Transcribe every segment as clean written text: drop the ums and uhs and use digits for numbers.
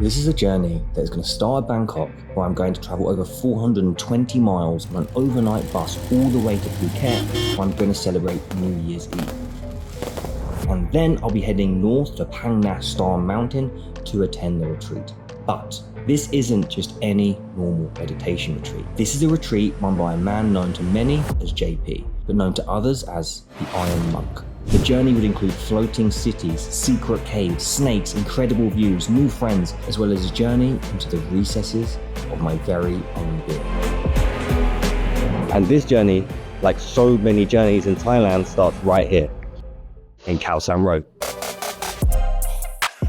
This is a journey that is going to start at Bangkok, where I'm going to travel over 420 miles on an overnight bus all the way to Phuket, where I'm going to celebrate New Year's Eve. And then I'll be heading north to Phang Nga Star Mountain to attend the retreat. But this isn't just any normal meditation retreat. This is a retreat run by a man known to many as JP, but known to others as the Iron Monk. The journey would include floating cities, secret caves, snakes, incredible views, new friends, as well as a journey into the recesses of my very own being. And this journey, like so many journeys in Thailand, starts right here in Khao San Road.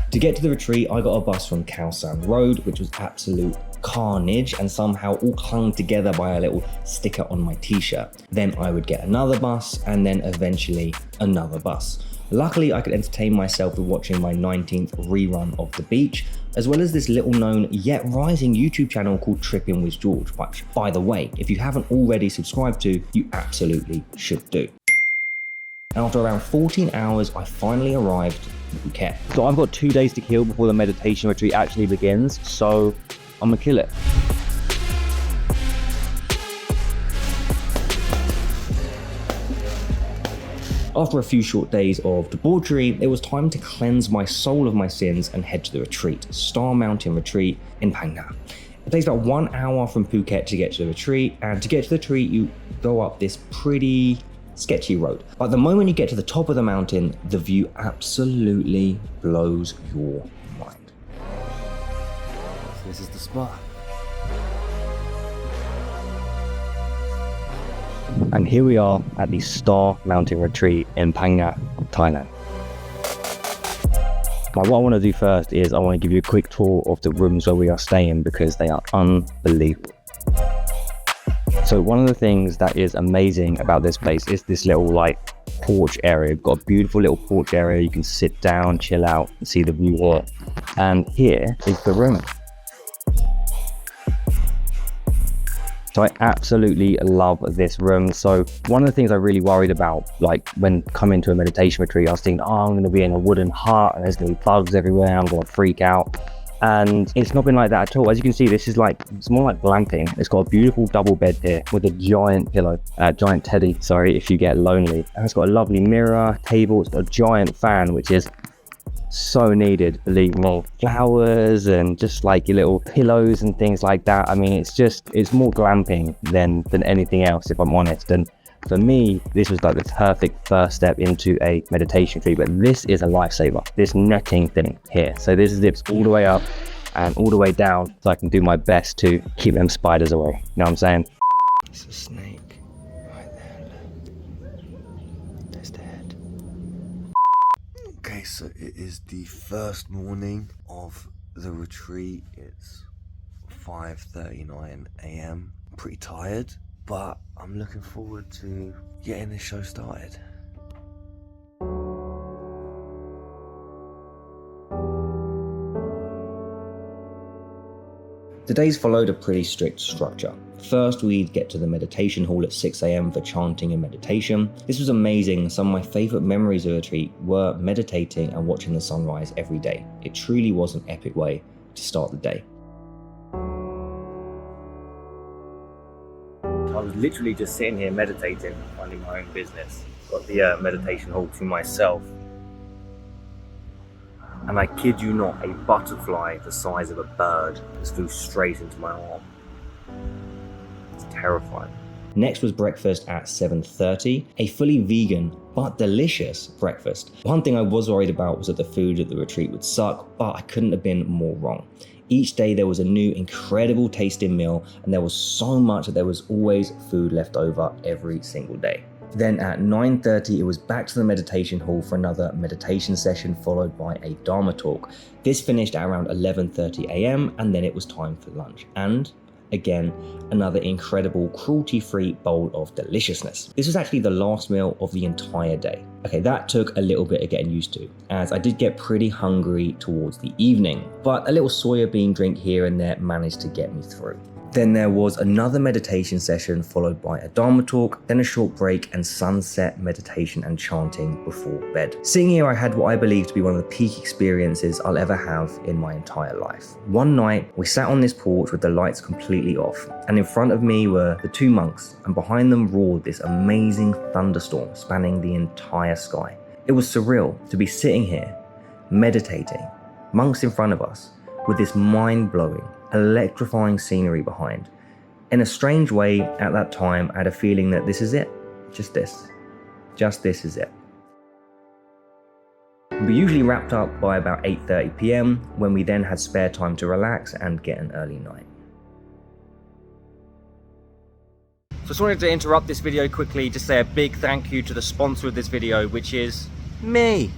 To get to the retreat, I got a bus from Khao San Road, which was absolute carnage and somehow all clung together by a little sticker on my t-shirt. Then I would get another bus and then eventually another bus. Luckily, I could entertain myself with watching my 19th rerun of The Beach, as well as this little known yet rising YouTube channel called Tripping with George, which, by the way, if you haven't already subscribed to, you absolutely should do. After around 14 hours, I finally arrived in Phuket. So I've got 2 days to kill before the meditation retreat actually begins, so I'm gonna kill it. After a few short days of debauchery, it was time to cleanse my soul of my sins and head to the retreat, Star Mountain Retreat in Phang Nga. It takes about 1 hour from Phuket to get to the retreat, and to get to the retreat, you go up this pretty sketchy road. But the moment you get to the top of the mountain, the view absolutely blows your mind. So this is the spot. And here we are at the Star Mountain Retreat in Phang Nga, Thailand. Now what I want to do first is I want to give you a quick tour of the rooms where we are staying because they are unbelievable. So one of the things that is amazing about this place is this little like porch area. We've got a beautiful little porch area. You can sit down, chill out, and see the view here. And here is the room. So I absolutely love this room. So one of the things I really worried about, like when coming to a meditation retreat, I was thinking, oh, I'm going to be in a wooden hut and there's going to be bugs everywhere. I'm going to freak out. And it's not been like that at all. As you can see, this is like, it's more like glamping. It's got a beautiful double bed here with a giant pillow, giant teddy, sorry, if you get lonely. And it's got a lovely mirror, table, it's got a giant fan, which is so needed, believe me. Flowers and just like your little pillows and things like that. I mean, it's more glamping than anything else, if I'm honest. And for me, this was like the perfect first step into a meditation retreat, but this is a lifesaver, this netting thing here. So this zips all the way up and all the way down so I can do my best to keep them spiders away. You know what I'm saying? It's a snake right there. There's the head. Okay, so it is the first morning of the retreat. It's 5:39 a.m. I'm pretty tired, but I'm looking forward to getting this show started. The days followed a pretty strict structure. First, we'd get to the meditation hall at 6 a.m. for chanting and meditation. This was amazing. Some of my favourite memories of the retreat were meditating and watching the sunrise every day. It truly was an epic way to start the day. I was literally just sitting here meditating, minding my own business. Got the meditation hall to myself. And I kid you not, a butterfly the size of a bird just flew straight into my arm. It's terrifying. Next was breakfast at 7:30, a fully vegan but delicious breakfast. One thing I was worried about was that the food at the retreat would suck, but I couldn't have been more wrong. Each day there was a new incredible tasting meal, and there was so much that there was always food left over every single day. Then at 9:30 it was back to the meditation hall for another meditation session followed by a Dharma talk. This finished at around 11:30 a.m. and then it was time for lunch. And again, another incredible cruelty-free bowl of deliciousness. This was actually the last meal of the entire day. Okay, that took a little bit of getting used to, as I did get pretty hungry towards the evening, but a little soya bean drink here and there managed to get me through. Then there was another meditation session followed by a Dharma talk, then a short break and sunset meditation and chanting before bed. Sitting here, I had what I believe to be one of the peak experiences I'll ever have in my entire life. One night, we sat on this porch with the lights completely off, and in front of me were the two monks, and behind them roared this amazing thunderstorm spanning the entire sky. It was surreal to be sitting here, meditating, monks in front of us, with this mind-blowing, electrifying scenery behind. In a strange way, at that time, I had a feeling that this is it. Just this is it. We usually wrapped up by about 8:30 p.m, when we then had spare time to relax and get an early night. So just wanted to interrupt this video quickly, just say a big thank you to the sponsor of this video, which is me.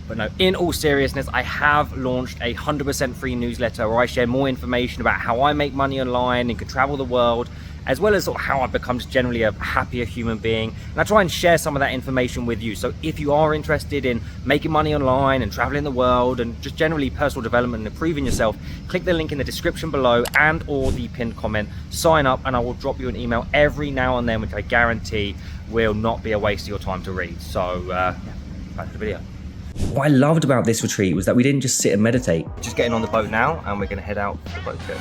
But no, in all seriousness, I have launched a 100% free newsletter where I share more information about how I make money online and can travel the world, as well as sort of how I've become just generally a happier human being. And I try and share some of that information with you. So if you are interested in making money online and traveling the world and just generally personal development and improving yourself, click the link in the description below and or the pinned comment, sign up, and I will drop you an email every now and then, which I guarantee will not be a waste of your time to read. So yeah, back to the video. What I loved about this retreat was that we didn't just sit and meditate. Just getting on the boat now, and we're going to head out for the boat trip.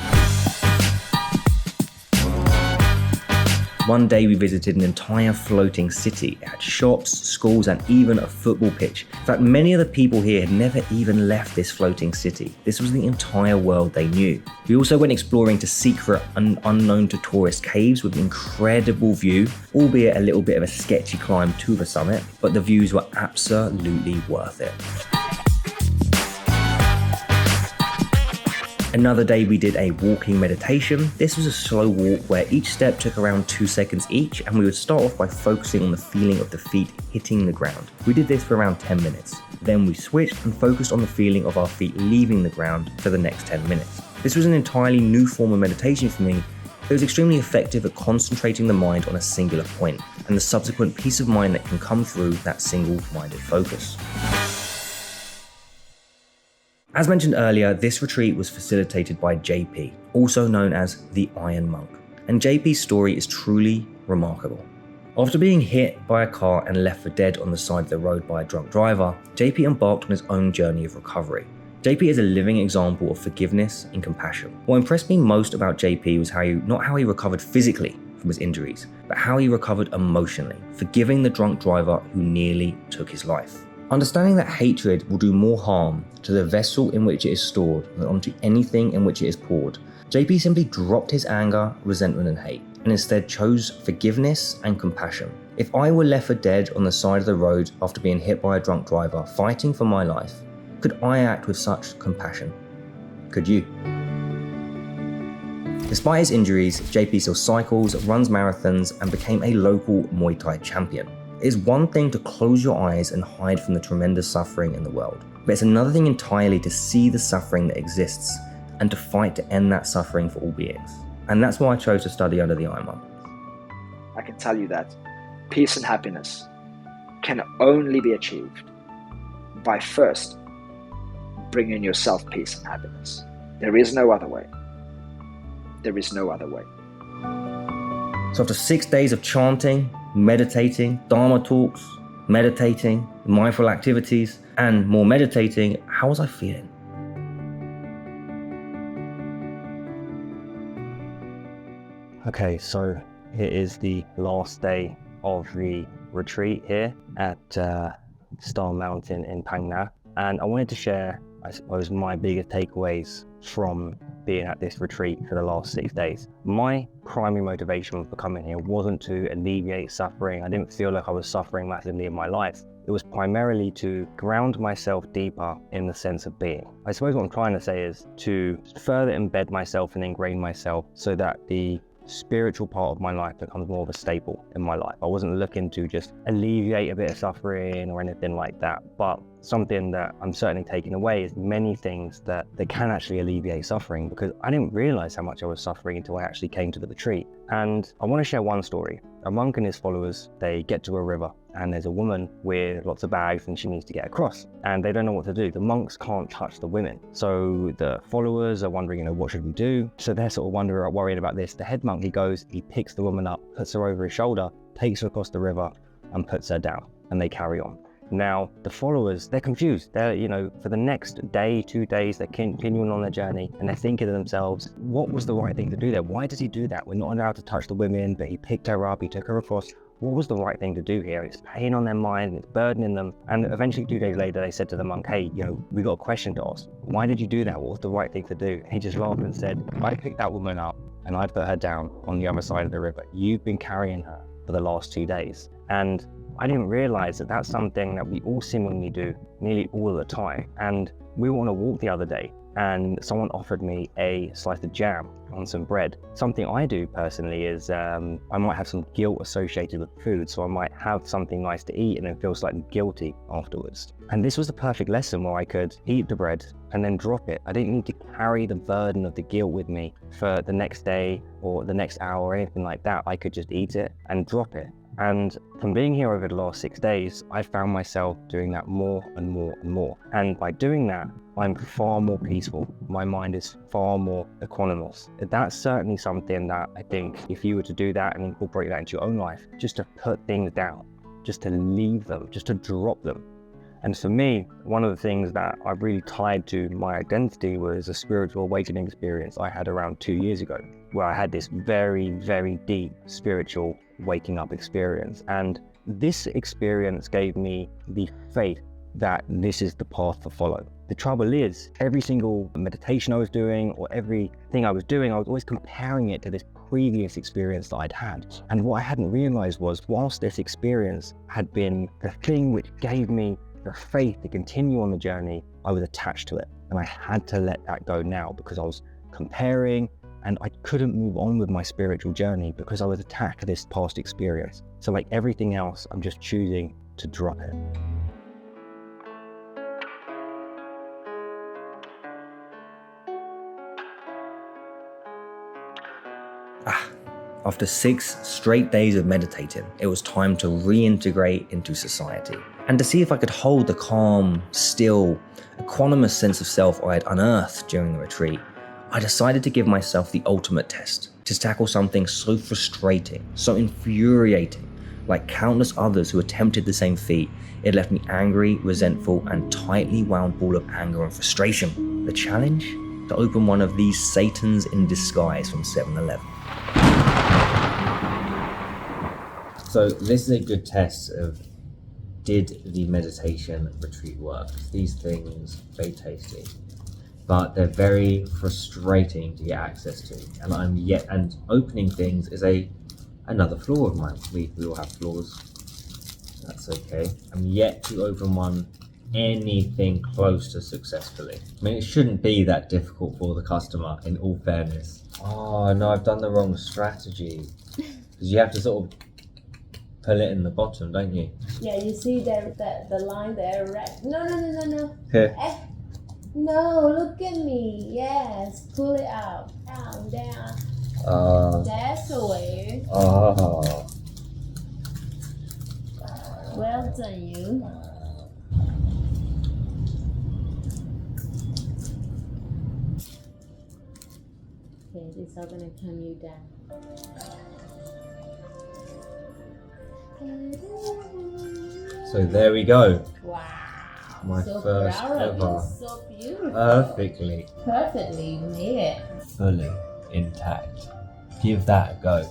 One day we visited an entire floating city. It had shops, schools, and even a football pitch. In fact, many of the people here had never even left this floating city. This was the entire world they knew. We also went exploring to secret and unknown to tourist caves with an incredible view, albeit a little bit of a sketchy climb to the summit, but the views were absolutely worth it. Another day we did a walking meditation. This was a slow walk where each step took around 2 seconds each, and we would start off by focusing on the feeling of the feet hitting the ground. We did this for around 10 minutes. Then we switched and focused on the feeling of our feet leaving the ground for the next 10 minutes. This was an entirely new form of meditation for me. It was extremely effective at concentrating the mind on a singular point and the subsequent peace of mind that can come through that single-minded focus. As mentioned earlier, this retreat was facilitated by JP, also known as the Iron Monk, and JP's story is truly remarkable. After being hit by a car and left for dead on the side of the road by a drunk driver, JP embarked on his own journey of recovery. JP is a living example of forgiveness and compassion. What impressed me most about JP was not how he recovered physically from his injuries, but how he recovered emotionally, forgiving the drunk driver who nearly took his life. Understanding that hatred will do more harm to the vessel in which it is stored than onto anything in which it is poured, JP simply dropped his anger, resentment and hate, and instead chose forgiveness and compassion. If I were left for dead on the side of the road after being hit by a drunk driver fighting for my life, could I act with such compassion? Could you? Despite his injuries, JP still cycles, runs marathons, and became a local Muay Thai champion. It is one thing to close your eyes and hide from the tremendous suffering in the world, but it's another thing entirely to see the suffering that exists and to fight to end that suffering for all beings. And that's why I chose to study under the Iron Monk. I can tell you that peace and happiness can only be achieved by first bringing yourself peace and happiness. There is no other way. There is no other way. So after 6 days of chanting, meditating, Dharma talks, meditating, mindful activities, and more meditating, how was I feeling? Okay, so it is the last day of the retreat here at Star Mountain in Phang Nga, and I wanted to share, I suppose, my biggest takeaways from being at this retreat for the last 6 days. My primary motivation for coming here wasn't to alleviate suffering. I didn't feel like I was suffering massively in my life. It was primarily to ground myself deeper in the sense of being. I suppose what I'm trying to say is to further embed myself and ingrain myself so that the spiritual part of my life becomes more of a staple in my life. I wasn't looking to just alleviate a bit of suffering or anything like that, but something that I'm certainly taking away is many things that can actually alleviate suffering, because I didn't realize how much I was suffering until I actually came to the retreat. And I want to share one story. A monk and his followers, they get to a river and there's a woman with lots of bags and she needs to get across and they don't know what to do. The monks can't touch the women. So the followers are wondering, what should we do? So they're sort of worried about this. The head monk, he goes, he picks the woman up, puts her over his shoulder, takes her across the river and puts her down, and they carry on. Now, the followers, they're confused. They're, for the next day, 2 days, they're continuing on their journey and they're thinking to themselves, what was the right thing to do there? Why does he do that? We're not allowed to touch the women, but he picked her up, he took her across. What was the right thing to do here? It's pain on their mind, it's burdening them. And eventually 2 days later, they said to the monk, hey, we got a question to ask. Why did you do that? What was the right thing to do? He just laughed and said, I picked that woman up and I put her down on the other side of the river. You've been carrying her for the last 2 days. And I didn't realize that that's something that we all seemingly do nearly all the time. And we were on a walk the other day and someone offered me a slice of jam on some bread. Something I do personally is I might have some guilt associated with food, so I might have something nice to eat and then feel slightly guilty afterwards. And this was the perfect lesson where I could eat the bread and then drop it. I didn't need to carry the burden of the guilt with me for the next day or the next hour or anything like that. I could just eat it and drop it. And from being here over the last 6 days, I found myself doing that more and more and more. And by doing that, I'm far more peaceful. My mind is far more equanimous. That's certainly something that I think if you were to do that and incorporate that into your own life, just to put things down, just to leave them, just to drop them. And for me, one of the things that I've really tied to my identity was a spiritual awakening experience I had around 2 years ago, where I had this very, very deep spiritual waking up experience. And this experience gave me the faith that this is the path to follow. The trouble is, every single meditation I was doing or everything I was doing, I was always comparing it to this previous experience that I'd had. And what I hadn't realized was, whilst this experience had been the thing which gave me the faith to continue on the journey, I was attached to it. And I had to let that go now because I was comparing and I couldn't move on with my spiritual journey because I was attached to this past experience. So like everything else, I'm just choosing to drop it. After 6 straight days of meditating, it was time to reintegrate into society and to see if I could hold the calm, still, equanimous sense of self I had unearthed during the retreat. I decided to give myself the ultimate test, to tackle something so frustrating, so infuriating. Like countless others who attempted the same feat, it left me angry, resentful, and tightly wound ball of anger and frustration. The challenge? To open one of these Satans in disguise from 7-Eleven. So this is a good test of, did the meditation retreat work? These things, very tasty, but they're very frustrating to get access to. And opening things is another flaw of mine. We all have flaws. That's okay. I'm yet to open one anything close to successfully. I mean, it shouldn't be that difficult for the customer, in all fairness. Oh no, I've done the wrong strategy. Because you have to sort of pull it in the bottom, don't you? Yeah, you see the line there, right? No. Here. No, look at me. Yes, pull it out. Down. That's the way. Oh. Well done, you. Okay, this is all gonna calm you down. So there we go. Wow. My so first proud of you. ever. So beautiful. Perfectly. Perfectly, you made it. Fully intact. Give that a go.